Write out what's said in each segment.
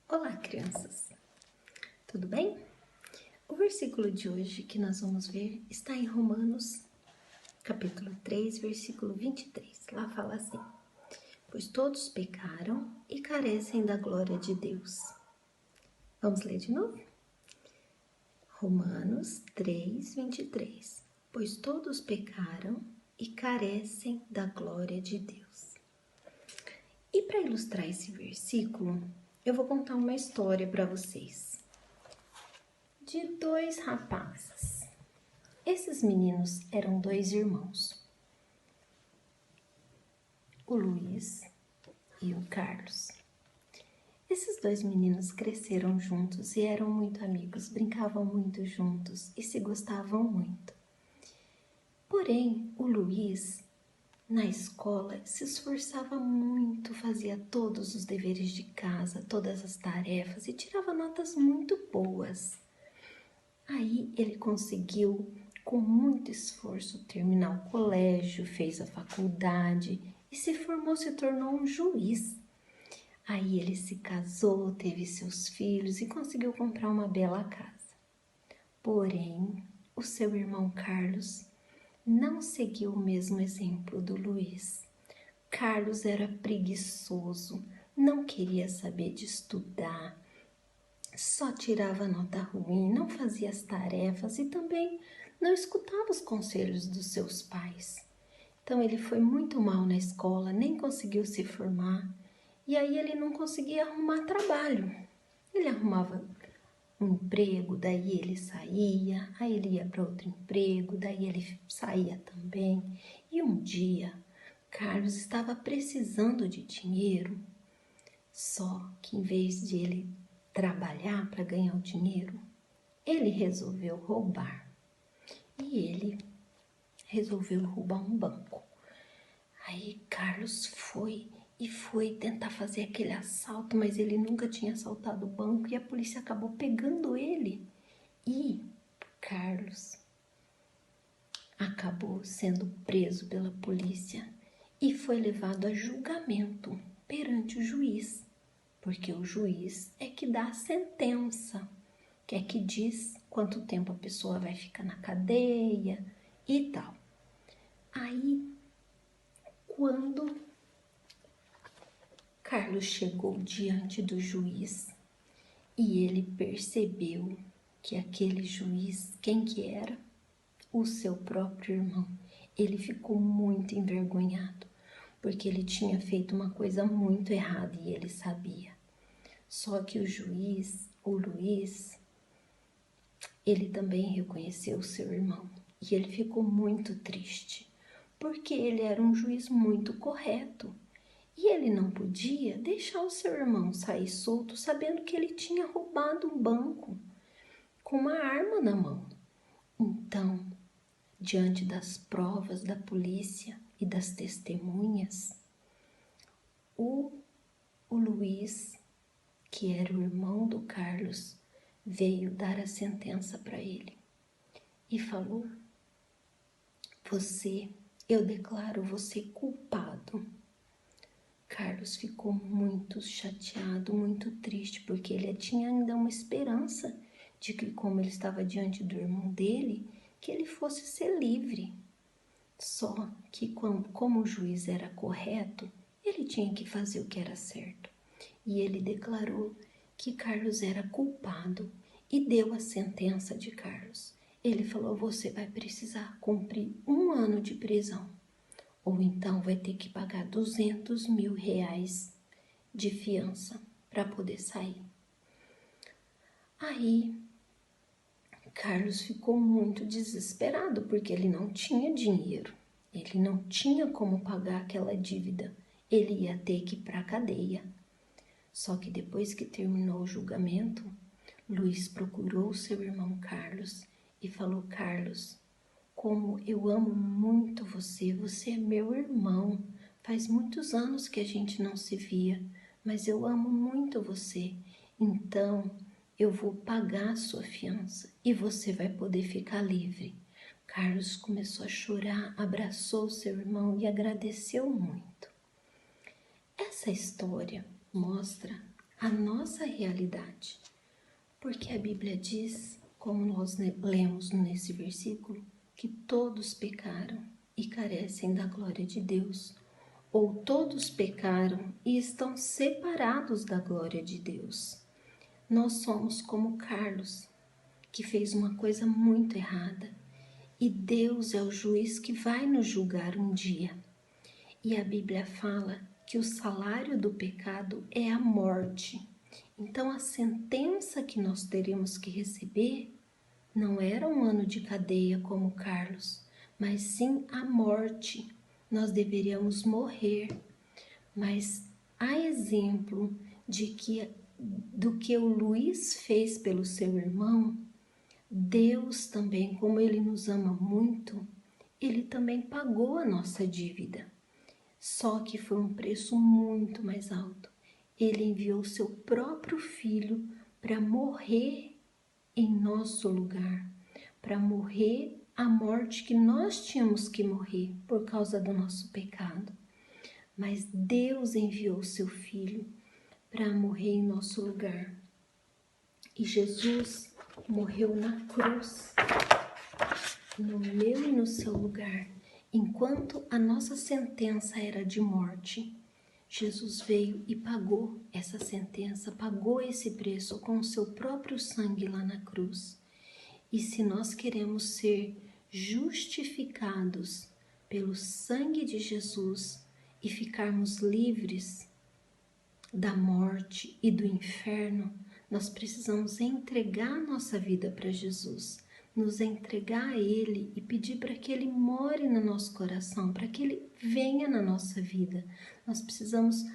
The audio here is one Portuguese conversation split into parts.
Olá, crianças! Tudo bem? O versículo de hoje que nós vamos ver está em Romanos, capítulo 3, versículo 23. Lá fala assim: pois todos pecaram e carecem da glória de Deus. Vamos ler de novo? Romanos 3, 23. Pois todos pecaram e carecem da glória de Deus. E para ilustrar esse versículo, eu vou contar uma história para vocês. De dois rapazes. Esses meninos eram dois irmãos, o Luiz e o Carlos. Esses dois meninos cresceram juntos e eram muito amigos, brincavam muito juntos e se gostavam muito. Porém, o Luiz, na escola, se esforçava muito, fazia todos os deveres de casa, todas as tarefas e tirava notas muito boas. Aí ele conseguiu, com muito esforço, terminar o colégio, fez a faculdade e se formou, se tornou um juiz. Aí ele se casou, teve seus filhos e conseguiu comprar uma bela casa. Porém, o seu irmão Carlos não seguiu o mesmo exemplo do Luiz. Carlos era preguiçoso, não queria saber de estudar, só tirava nota ruim, não fazia as tarefas e também não escutava os conselhos dos seus pais. Então ele foi muito mal na escola, nem conseguiu se formar e aí ele não conseguia arrumar trabalho. Ele arrumava um emprego, daí ele saía, aí ele ia para outro emprego, daí ele saía também. E um dia, Carlos estava precisando de dinheiro, só que em vez de ele trabalhar para ganhar o dinheiro, ele resolveu roubar. E ele resolveu roubar um banco. Aí Carlos foi tentar fazer aquele assalto, mas ele nunca tinha assaltado o banco e a polícia acabou pegando ele. E Carlos acabou sendo preso pela polícia e foi levado a julgamento perante o juiz, porque o juiz é que dá a sentença, que é que diz quanto tempo a pessoa vai ficar na cadeia e tal. Aí, quando Carlos chegou diante do juiz e ele percebeu que aquele juiz, quem que era? O seu próprio irmão. Ele ficou muito envergonhado, porque ele tinha feito uma coisa muito errada e ele sabia. Só que o juiz, o Luiz, ele também reconheceu o seu irmão e ele ficou muito triste, porque ele era um juiz muito correto e ele não podia deixar o seu irmão sair solto sabendo que ele tinha roubado um banco com uma arma na mão. Então, diante das provas da polícia e das testemunhas, o Luiz, que era o irmão do Carlos, veio dar a sentença para ele e falou: eu declaro você culpado. Carlos ficou muito chateado, muito triste, porque ele tinha ainda uma esperança de que, como ele estava diante do irmão dele, que ele fosse ser livre. Só que como o juiz era correto, ele tinha que fazer o que era certo. E ele declarou que Carlos era culpado e deu a sentença de Carlos. Ele falou: você vai precisar cumprir 1 ano de prisão, ou então vai ter que pagar 200 mil reais de fiança para poder sair. Aí, Carlos ficou muito desesperado, porque ele não tinha dinheiro. Ele não tinha como pagar aquela dívida. Ele ia ter que ir para a cadeia. Só que depois que terminou o julgamento, Luiz procurou seu irmão Carlos e falou: Carlos, como eu amo muito você, você é meu irmão. Faz muitos anos que a gente não se via, mas eu amo muito você. Então, eu vou pagar a sua fiança e você vai poder ficar livre. Carlos começou a chorar, abraçou seu irmão e agradeceu muito. Essa história mostra a nossa realidade. Porque a Bíblia diz, como nós lemos nesse versículo, que todos pecaram e carecem da glória de Deus, ou todos pecaram e estão separados da glória de Deus. Nós somos como Carlos, que fez uma coisa muito errada, e Deus é o juiz que vai nos julgar um dia. E a Bíblia fala que o salário do pecado é a morte. Então a sentença que nós teremos que receber não era um ano de cadeia como Carlos, mas sim a morte. Nós deveríamos morrer. Mas a exemplo do que o Luiz fez pelo seu irmão, Deus também, como Ele nos ama muito, Ele também pagou a nossa dívida. Só que foi um preço muito mais alto. Ele enviou seu próprio filho para morrer em nosso lugar, para morrer a morte que nós tínhamos que morrer por causa do nosso pecado. Mas Deus enviou seu filho para morrer em nosso lugar. E Jesus morreu na cruz, no meu e no seu lugar. Enquanto a nossa sentença era de morte, Jesus veio e pagou essa sentença, pagou esse preço com o seu próprio sangue lá na cruz. E se nós queremos ser justificados pelo sangue de Jesus e ficarmos livres da morte e do inferno, nós precisamos entregar nossa vida para Jesus, nos entregar a Ele e pedir para que Ele more no nosso coração, para que Ele venha na nossa vida. Nós precisamos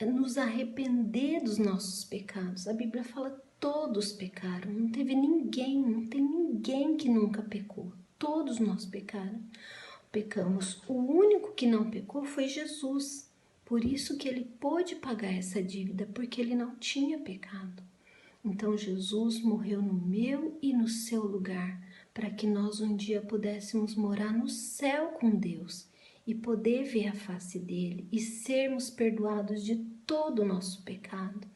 nos arrepender dos nossos pecados. A Bíblia fala todos pecaram, não tem ninguém que nunca pecou. Todos nós pecamos. O único que não pecou foi Jesus. Por isso que ele pôde pagar essa dívida, porque ele não tinha pecado. Então Jesus morreu no meu e no seu lugar, para que nós um dia pudéssemos morar no céu com Deus e poder ver a face dele e sermos perdoados de todo o nosso pecado.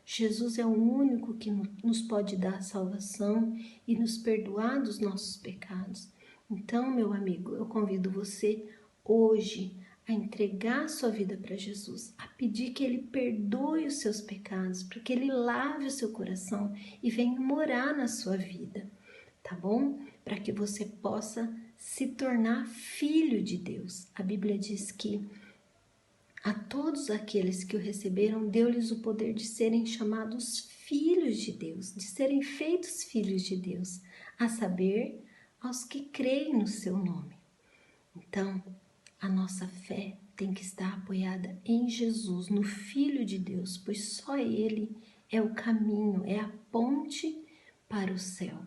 Jesus é o único que nos pode dar salvação e nos perdoar dos nossos pecados. Então, meu amigo, eu convido você hoje a entregar sua vida para Jesus, a pedir que Ele perdoe os seus pecados, para que Ele lave o seu coração e venha morar na sua vida, tá bom? Para que você possa se tornar filho de Deus. A Bíblia diz que a todos aqueles que o receberam, deu-lhes o poder de serem chamados filhos de Deus, de serem feitos filhos de Deus, a saber, aos que creem no seu nome. Então, a nossa fé tem que estar apoiada em Jesus, no Filho de Deus, pois só Ele é o caminho, é a ponte para o céu.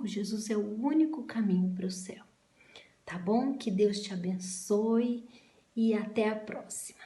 Jesus é o único caminho para o céu. Tá bom? Que Deus te abençoe e até a próxima.